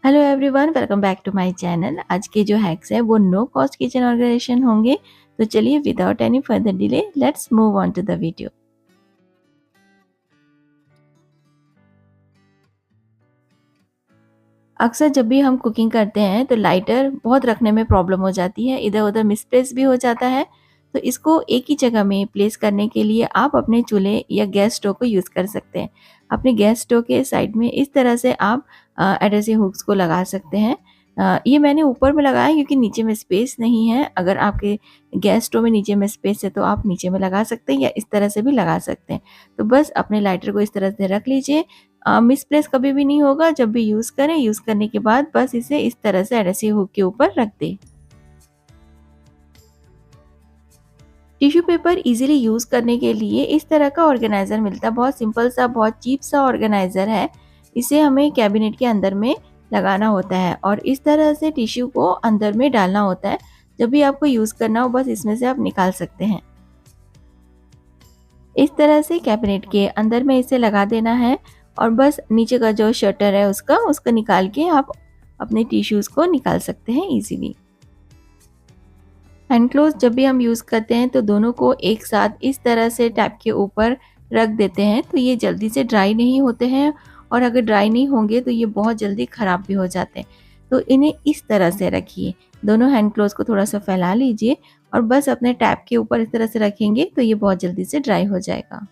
Hello everyone, welcome back to my channel. आज के जो हैक्स है वो नो कॉस्ट किचन ऑर्गेनाइजेशन होंगे। तो चलिए without any further delay let's move on to the video. अक्सर जब भी हम कुकिंग करते हैं तो लाइटर बहुत रखने में प्रॉब्लम हो जाती है, इधर उधर मिसप्लेस भी हो जाता है। तो इसको एक ही जगह में प्लेस करने के लिए आप अपने चूल्हे या गैस स्टोव को यूज़ कर सकते हैं। अपने गैस स्टोव के साइड में इस तरह से आप एडहेसिव हुक्स को लगा सकते हैं। ये मैंने ऊपर में लगाया क्योंकि नीचे में स्पेस नहीं है। अगर आपके गैस स्टोव में नीचे में स्पेस है तो आप नीचे में लगा सकते हैं या इस तरह से भी लगा सकते हैं। तो बस अपने लाइटर को इस तरह से रख लीजिए। मिसप्लेस कभी भी नहीं होगा। जब भी यूज़ करें, यूज़ करने के बाद बस इसे इस तरह से एडहेसिव हुक के ऊपर रख दें। टिश्यू पेपर इजीली यूज़ करने के लिए इस तरह का ऑर्गेनाइज़र मिलता है। बहुत सिंपल सा, बहुत चीप सा ऑर्गेनाइज़र है। इसे हमें कैबिनेट के अंदर में लगाना होता है और इस तरह से टिश्यू को अंदर में डालना होता है। जब भी आपको यूज़ करना हो बस इसमें से आप निकाल सकते हैं। इस तरह से कैबिनेट के अंदर में इसे लगा देना है और बस नीचे का जो शटर है उसका निकाल के आप अपने टिश्यूज़ को निकाल सकते हैं इजीली। हैंड क्लोज जब भी हम यूज़ करते हैं तो दोनों को एक साथ इस तरह से टैप के ऊपर रख देते हैं तो ये जल्दी से ड्राई नहीं होते हैं और अगर ड्राई नहीं होंगे तो ये बहुत जल्दी ख़राब भी हो जाते हैं। तो इन्हें इस तरह से रखिए। दोनों हैंड क्लोज को थोड़ा सा फैला लीजिए और बस अपने टैप के ऊपर इस तरह से रखेंगे तो ये बहुत जल्दी से ड्राई हो जाएगा।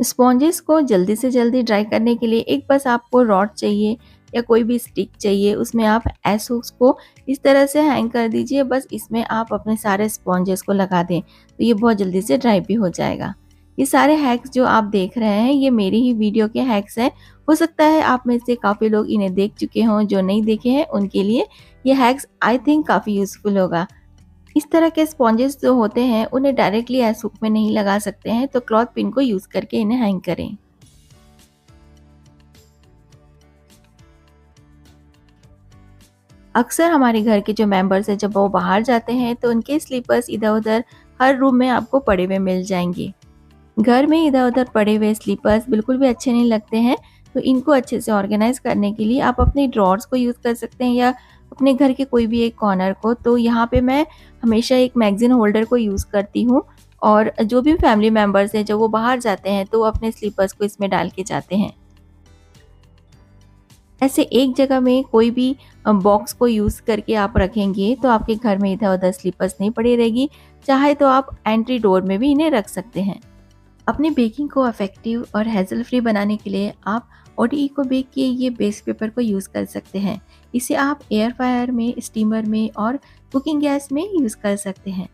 स्पॉन्जेस को जल्दी से जल्दी ड्राई करने के लिए एक बस आपको रॉड चाहिए या कोई भी स्टिक चाहिए। उसमें आप एस हुक्स को इस तरह से हैंग कर दीजिए। बस इसमें आप अपने सारे स्पॉन्जेस को लगा दें तो ये बहुत जल्दी से ड्राई भी हो जाएगा। ये सारे हैक्स जो आप देख रहे हैं ये मेरी ही वीडियो के हैक्स हैं। हो सकता है आप में से काफ़ी लोग इन्हें देख चुके हों, जो नहीं देखे हैं उनके लिए ये हैक्स आई थिंक काफ़ी यूज़फुल होगा। इस तरह के स्पॉन्जेस जो होते हैं उन्हें डायरेक्टली एस हुक में नहीं लगा सकते हैं, तो क्लॉथ पिन को यूज़ करके इन्हें हैंग करें। अक्सर हमारे घर के जो मेंबर्स हैं जब वो बाहर जाते हैं तो उनके स्लीपर्स इधर-उधर हर रूम में आपको पड़े हुए मिल जाएंगे। घर में इधर-उधर पड़े हुए स्लीपर्स बिल्कुल भी अच्छे नहीं लगते हैं। तो इनको अच्छे से ऑर्गेनाइज करने के लिए आप अपने ड्रॉर्स को यूज़ कर सकते हैं या अपने घर के कोई भी एक कॉर्नर को। तो यहाँ पे मैं हमेशा एक मैगज़ीन होल्डर को यूज़ करती हूँ और जो भी फैमिली मेंबर्स हैं जब वो बाहर जाते हैं तो वो अपने स्लीपर्स को इसमें डाल के जाते हैं। ऐसे एक जगह में कोई भी बॉक्स को यूज़ करके आप रखेंगे तो आपके घर में इधर-उधर स्लीपर्स नहीं पड़ी रहेगी। चाहे तो आप एंट्री डोर में भी इन्हें रख सकते हैं। अपनी बेकिंग को इफेक्टिव और हैज़ल फ्री बनाने के लिए आप ओडी इको बेक के ये बेस पेपर को यूज़ कर सकते हैं। इसे आप एयर फ्रायर में, स्टीमर में और कुकिंग गैस में यूज़ कर सकते हैं।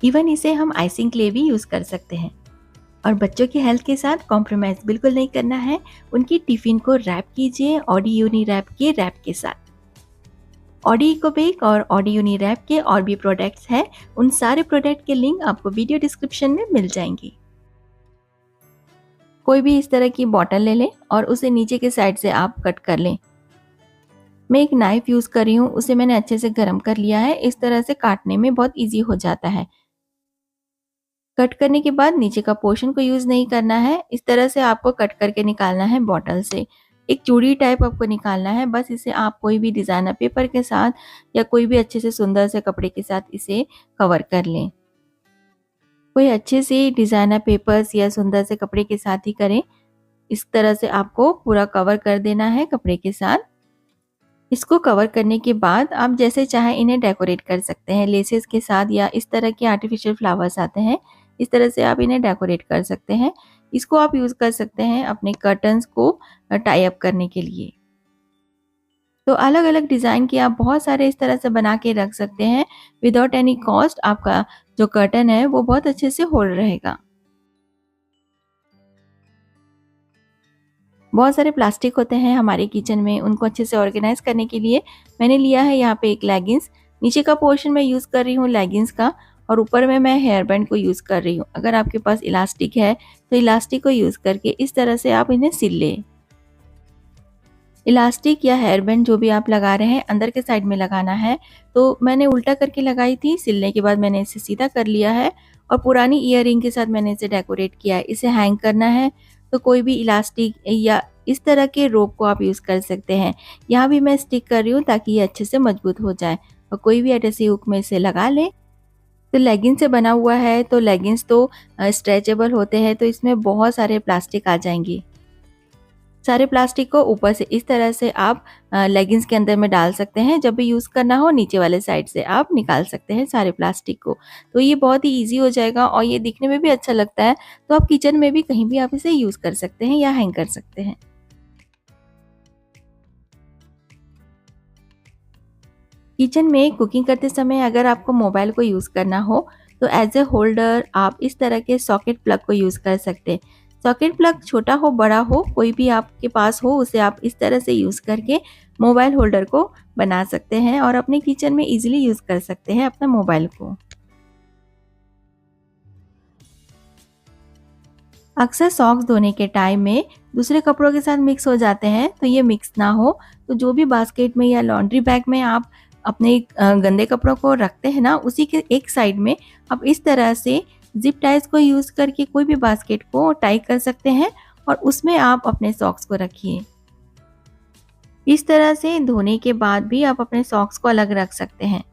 इवन इसे हम आइसिंग के लिए भी यूज़ कर सकते हैं। और बच्चों की हेल्थ के साथ कॉम्प्रोमाइज़ बिल्कुल नहीं करना है। उनकी टिफ़िन को रैप कीजिए ऑडी यूनि रैप के रैप के साथ। ऑडी इको बेक और ऑडी यूनि रैप के और भी प्रोडक्ट्स हैं। उन सारे प्रोडक्ट के लिंक आपको वीडियो डिस्क्रिप्शन में मिल जाएंगी। कोई भी इस तरह की बॉटल ले लें और उसे नीचे के साइड से आप कट कर लें। मैं एक नाइफ यूज़ कर रही हूँ, उसे मैंने अच्छे से गर्म कर लिया है। इस तरह से काटने में बहुत ईजी हो जाता है। कट करने के बाद नीचे का पोर्शन को यूज़ नहीं करना है। इस तरह से आपको कट करके निकालना है बॉटल से। एक चूड़ी टाइप आपको निकालना है। बस इसे आप कोई भी डिज़ाइनर पेपर के साथ या कोई भी अच्छे से सुंदर से कपड़े के साथ इसे कवर कर लें। कोई अच्छे से डिज़ाइनर पेपर्स या सुंदर से कपड़े के साथ ही करें। इस तरह से आपको पूरा कवर कर देना है कपड़े के साथ। इसको कवर करने के बाद आप जैसे चाहें इन्हें डेकोरेट कर सकते हैं लेसेस के साथ या इस तरह के आर्टिफिशियल फ्लावर्स आते हैं, इस तरह से आप इन्हें डेकोरेट कर सकते हैं। इसको आप यूज़ कर सकते हैं अपने कर्टन्स को टाई अप करने के लिए। तो अलग-अलग डिज़ाइन के आप बहुत सारे इस तरह से बना के रख सकते हैं। विदाउट एनी कॉस्ट आपका जो कर्टन है वो बहुत अच्छे से होल्ड रहेगा। बहुत सारे प्लास्टिक होते हैं हमारे किचन में, उनको अच्छे से ऑर्गेनाइज करने के लिए मैंने लिया है यहाँ पे एक लेगिंग्स। नीचे का पोर्शन मैं यूज़ कर रही हूँ लेगिंग्स का और ऊपर में मैं हेयर बैंड को यूज़ कर रही हूँ। अगर आपके पास इलास्टिक है तो इलास्टिक को यूज़ करके इस तरह से आप इन्हें सिल लें। इलास्टिक या हेयर बैंड जो भी आप लगा रहे हैं अंदर के साइड में लगाना है। तो मैंने उल्टा करके लगाई थी, सिलने के बाद मैंने इसे सीधा कर लिया है और पुरानी ईयररिंग के साथ मैंने इसे डेकोरेट किया है। इसे हैंग करना है तो कोई भी इलास्टिक या इस तरह के रोप को आप यूज़ कर सकते हैं। यहाँ भी मैं स्टिक कर रही हूँ ताकि ये अच्छे से मजबूत हो जाए, और कोई भी एडहेसिव हुक में इसे लगा लें। तो लेगिंग्स से बना हुआ है, तो लेगिंग्स तो स्ट्रेचेबल होते हैं, तो इसमें बहुत सारे प्लास्टिक आ जाएंगे। सारे प्लास्टिक को ऊपर से इस तरह से आप लेगिंग्स के अंदर में डाल सकते हैं। जब भी यूज़ करना हो नीचे वाले साइड से आप निकाल सकते हैं सारे प्लास्टिक को। तो ये बहुत ही ईज़ी हो जाएगा और ये दिखने में भी अच्छा लगता है। तो आप किचन में भी कहीं भी आप इसे यूज़ कर सकते हैं या हैंग कर सकते हैं। किचन में कुकिंग करते समय अगर आपको मोबाइल को यूज़ करना हो, तो एज ए होल्डर आप इस तरह के सॉकेट प्लग को यूज़ कर सकते हैं। सॉकेट प्लग छोटा हो बड़ा हो कोई भी आपके पास हो, उसे आप इस तरह से यूज़ करके मोबाइल होल्डर को बना सकते हैं और अपने किचन में इजीली यूज़ कर सकते हैं अपना मोबाइल को। अक्सर सॉक्स धोने के टाइम में दूसरे कपड़ों के साथ मिक्स हो जाते हैं, तो ये मिक्स ना हो, तो जो भी बास्केट में या लॉन्ड्री बैग में आप अपने गंदे कपड़ों को रखते हैं ना, उसी के एक साइड में आप इस तरह से जिप टाइज को यूज़ करके कोई भी बास्केट को टाई कर सकते हैं और उसमें आप अपने सॉक्स को रखिए। इस तरह से धोने के बाद भी आप अपने सॉक्स को अलग रख सकते हैं।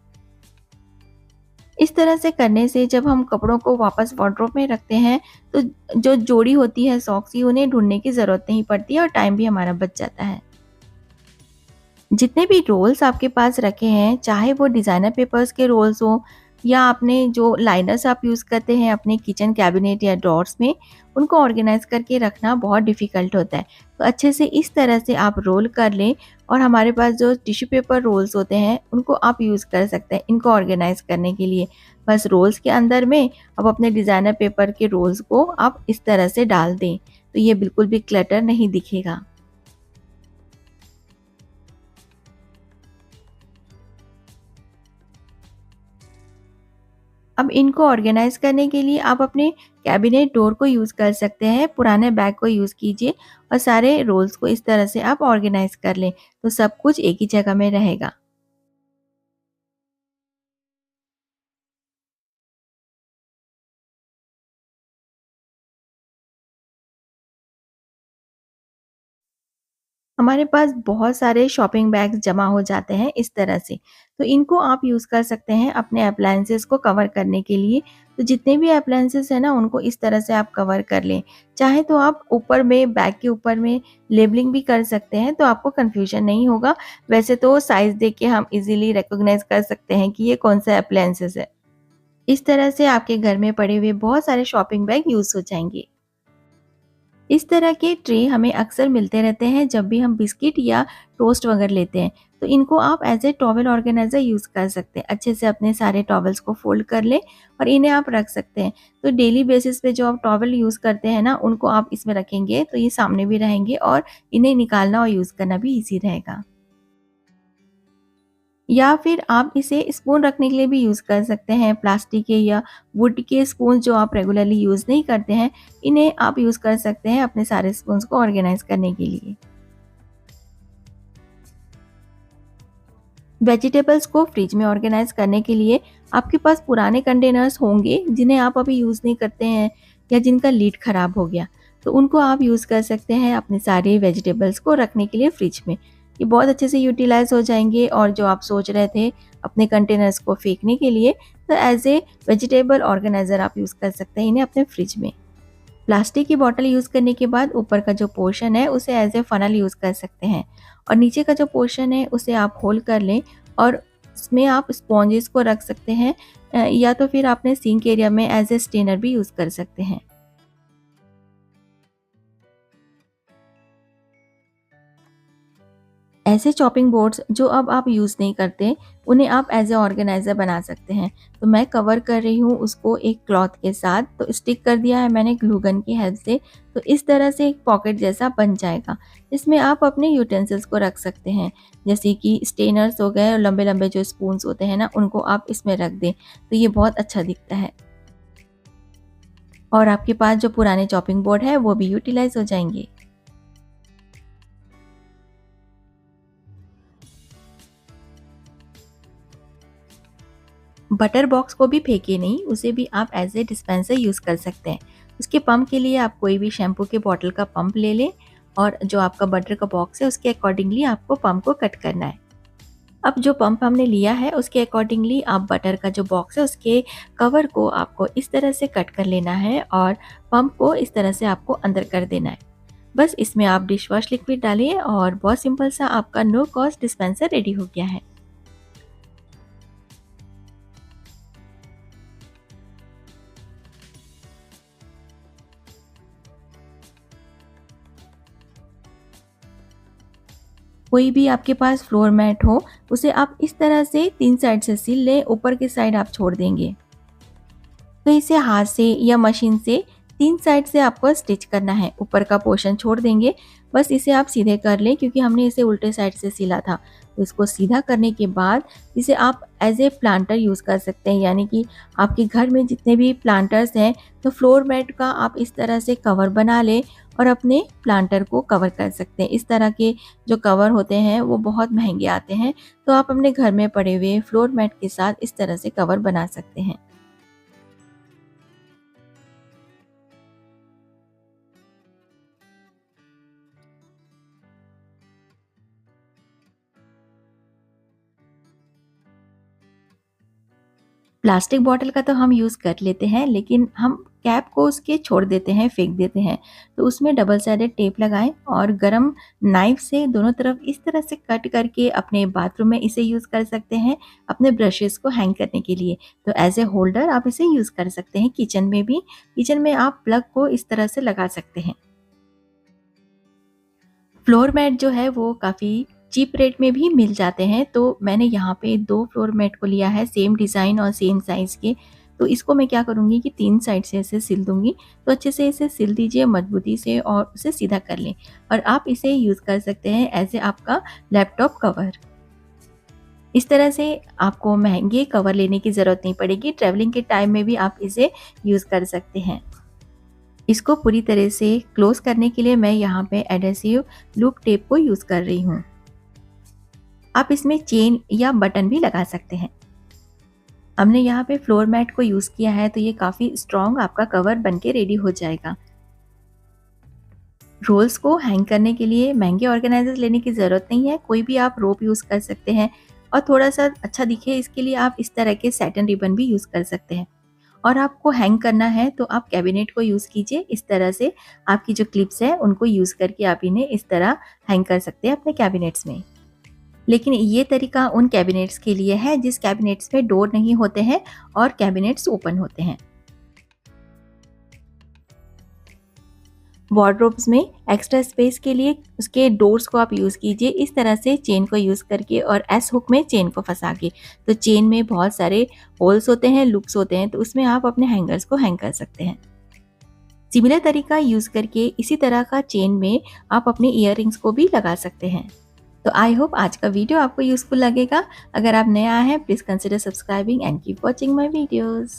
इस तरह से करने से जब हम कपड़ों को वापस वार्डरोब में रखते हैं, तो जो जोड़ी होती है सॉक्स की, उन्हें ढूँढने की ज़रूरत नहीं पड़ती है और टाइम भी हमारा बच जाता है। जितने भी रोल्स आपके पास रखे हैं, चाहे वो डिज़ाइनर पेपर्स के रोल्स हों या आपने जो लाइनर्स आप यूज़ करते हैं अपने किचन कैबिनेट या ड्रॉर्स में, उनको ऑर्गेनाइज़ करके रखना बहुत डिफ़िकल्ट होता है। तो अच्छे से इस तरह से आप रोल कर लें और हमारे पास जो टिश्यू पेपर रोल्स होते हैं, उनको आप यूज़ कर सकते हैं इनको ऑर्गेनाइज़ करने के लिए। बस रोल्स के अंदर में अब अपने डिज़ाइनर पेपर के रोल्स को आप इस तरह से डाल दें, तो ये बिल्कुल भी क्लटर नहीं दिखेगा। अब इनको ऑर्गेनाइज़ करने के लिए आप अपने कैबिनेट डोर को यूज़ कर सकते हैं, पुराने बैग को यूज़ कीजिए और सारे रोल्स को इस तरह से आप ऑर्गेनाइज़ कर लें, तो सब कुछ एक ही जगह में रहेगा। हमारे पास बहुत सारे शॉपिंग बैग्स जमा हो जाते हैं इस तरह से, तो इनको आप यूज़ कर सकते हैं अपने अप्लायंसेस को कवर करने के लिए। तो जितने भी अप्लायंसेस हैं ना, उनको इस तरह से आप कवर कर लें। चाहे तो आप ऊपर में बैग के ऊपर में लेबलिंग भी कर सकते हैं, तो आपको कन्फ्यूजन नहीं होगा। वैसे तो साइज़ देख के हम इज़िली रिकॉग्नाइज़ कर सकते हैं कि ये कौन-सा अप्लायंसेस है। इस तरह से आपके घर में पड़े हुए बहुत सारे शॉपिंग बैग यूज़ हो जाएँगे। इस तरह के ट्रे हमें अक्सर मिलते रहते हैं जब भी हम बिस्किट या टोस्ट वगैरह लेते हैं, तो इनको आप as a towel organiser use कर सकते हैं। अच्छे से अपने सारे टॉवल्स को फोल्ड कर लें और इन्हें आप रख सकते हैं। तो डेली बेसिस पे जो आप टॉवल यूज़ करते हैं ना, उनको आप इसमें रखेंगे तो ये सामने भी रहेंगे और इन्हें निकालना और यूज़ करना भी ईजी रहेगा। या फिर आप इसे स्पून रखने के लिए भी यूज़ कर सकते हैं। प्लास्टिक के या वुड के स्पून जो आप रेगुलरली यूज़ नहीं करते हैं, इन्हें आप यूज़ कर सकते हैं अपने सारे स्पून्स को ऑर्गेनाइज़ करने के लिए। वेजिटेबल्स को फ्रिज में ऑर्गेनाइज़ करने के लिए आपके पास पुराने कंटेनर्स होंगे जिन्हें आप अभी यूज़ नहीं करते हैं या जिनका लीड ख़राब हो गया, तो उनको आप यूज़ कर सकते हैं अपने सारे वेजिटेबल्स को रखने के लिए फ्रिज में। ये बहुत अच्छे से यूटिलाइज़ हो जाएँगे और जो आप सोच रहे थे अपने कंटेनर्स को फेंकने के लिए, तो एज़ ए वेजिटेबल ऑर्गेनाइज़र आप यूज़ कर सकते हैं इन्हें अपने फ्रिज में। प्लास्टिक की बॉटल यूज़ करने के बाद ऊपर का जो पोर्शन है उसे एज ए फनल यूज़ कर सकते हैं और नीचे का जो पोर्शन है उसे आप होल कर लें और इसमें आप स्पॉन्जेस को रख सकते हैं, या तो फिर आपने सिंक एरिया में एज ए स्टेनर भी यूज़ कर सकते हैं। ऐसे चॉपिंग बोर्ड्स जो अब आप यूज़ नहीं करते, उन्हें आप एज ए ऑर्गेनाइज़र बना सकते हैं। तो मैं कवर कर रही हूँ उसको एक क्लॉथ के साथ, तो स्टिक कर दिया है मैंने ग्लू गन की हेल्प से। तो इस तरह से एक पॉकेट जैसा बन जाएगा। इसमें आप अपने यूटेंसिल्स को रख सकते हैं, जैसे कि स्टेनर्स हो गए और लंबे-लंबे जो स्पून्स होते हैं ना, उनको आप इसमें रख दें, तो ये बहुत अच्छा दिखता है। और आपके पास जो पुराने चॉपिंग बोर्ड है, वो भी यूटिलाइज़ हो जाएँगे। बटर बॉक्स को भी फेंकिए नहीं, उसे भी आप एज ए डिस्पेंसर यूज़ कर सकते हैं। उसके पंप के लिए आप कोई भी शैम्पू के बॉटल का पंप ले लें और जो आपका बटर का बॉक्स है उसके अकॉर्डिंगली आपको पंप को कट करना है। अब जो पंप हमने लिया है उसके अकॉर्डिंगली आप बटर का जो बॉक्स है उसके कवर को आपको इस तरह से कट कर लेना है और पंप को इस तरह से आपको अंदर कर देना है। बस इसमें आप डिश वॉश लिक्विड डालिए और बहुत सिंपल सा आपका नो कॉस्ट डिस्पेंसर रेडी हो गया है। कोई भी आपके पास फ्लोर मैट हो उसे आप इस तरह से 3 साइड से सिल लें, ऊपर की साइड आप छोड़ देंगे। तो इसे हाथ से या मशीन से 3 साइड से आपको स्टिच करना है। ऊपर का पोर्शन छोड़ देंगे। बस इसे आप सीधे कर लें क्योंकि हमने इसे उल्टे साइड से सिला था। तो इसको सीधा करने के बाद इसे आप एज ए प्लांटर यूज़ कर सकते हैं, यानी कि आपके घर में जितने भी प्लांटर्स हैं तो फ्लोर मैट का आप इस तरह से कवर बना लें और अपने प्लांटर को कवर कर सकते हैं। इस तरह के जो कवर होते हैं वो बहुत महंगे आते हैं, तो आप अपने घर में पड़े हुए फ्लोर मैट के साथ इस तरह से कवर बना सकते हैं। प्लास्टिक बॉटल का तो हम यूज़ कर लेते हैं, लेकिन हम कैप को उसके छोड़ देते हैं, फेंक देते हैं। तो उसमें डबल साइडेड टेप लगाएं और गरम नाइफ से दोनों तरफ इस तरह से कट करके अपने बाथरूम में इसे यूज़ कर सकते हैं, अपने ब्रशेस को हैंग करने के लिए। तो एज ए होल्डर आप इसे यूज़ कर सकते हैं किचन में भी। किचन में आप प्लग को इस तरह से लगा सकते हैं। फ्लोर मैट जो है वो काफ़ी चीप रेट में भी मिल जाते हैं, तो मैंने यहाँ पे 2 फ्लोर मैट को लिया है, सेम डिज़ाइन और सेम साइज़ के। तो इसको मैं क्या करूँगी कि 3 साइड से इसे सिल दूँगी। तो अच्छे से इसे सिल दीजिए मजबूती से और उसे सीधा कर लें और आप इसे यूज़ कर सकते हैं एज़ ए आपका लैपटॉप कवर। इस तरह से आपको महँगे कवर लेने की ज़रूरत नहीं पड़ेगी, ट्रैवलिंग के टाइम में भी आप इसे यूज़ कर सकते हैं। इसको पूरी तरह से क्लोज़ करने के लिए मैं यहाँ पे एडहेसिव लूप टेप को यूज़ कर रही हूँ। आप इसमें चेन या बटन भी लगा सकते हैं। हमने यहाँ पे फ्लोर मैट को यूज़ किया है तो ये काफ़ी स्ट्रॉन्ग आपका कवर बनके रेडी हो जाएगा। रोल्स को हैंग करने के लिए महंगे ऑर्गेनाइजर्स लेने की ज़रूरत नहीं है, कोई भी आप रोप यूज़ कर सकते हैं और थोड़ा-सा अच्छा दिखे इसके लिए आप इस तरह के सैटिन रिबन भी यूज़ कर सकते हैं। और आपको हैंग करना है तो आप कैबिनेट को यूज़ कीजिए। इस तरह से आपकी जो क्लिप्स हैं उनको यूज़ करके आप इन्हें इस तरह हैंग कर सकते हैं अपने कैबिनेट्स में। लेकिन ये तरीका उन कैबिनेट्स के लिए है जिस कैबिनेट्स में डोर नहीं होते हैं और कैबिनेट्स ओपन होते हैं। वार्डरोब्स में एक्स्ट्रा स्पेस के लिए उसके डोर्स को आप यूज़ कीजिए इस तरह से चेन को यूज़ करके और एस हुक में चेन को फंसा के। तो चेन में बहुत सारे होल्स होते हैं, लूप्स होते हैं, तो उसमें आप अपने हैंगर्स को हैंग कर सकते हैं। सिमिलर तरीका यूज़ करके इसी तरह का चेन में आप अपने ईयररिंग्स को भी लगा सकते हैं। तो आई होप आज का वीडियो आपको यूज़फुल लगेगा। अगर आप नए आए हैं please consider subscribing and keep watching my videos.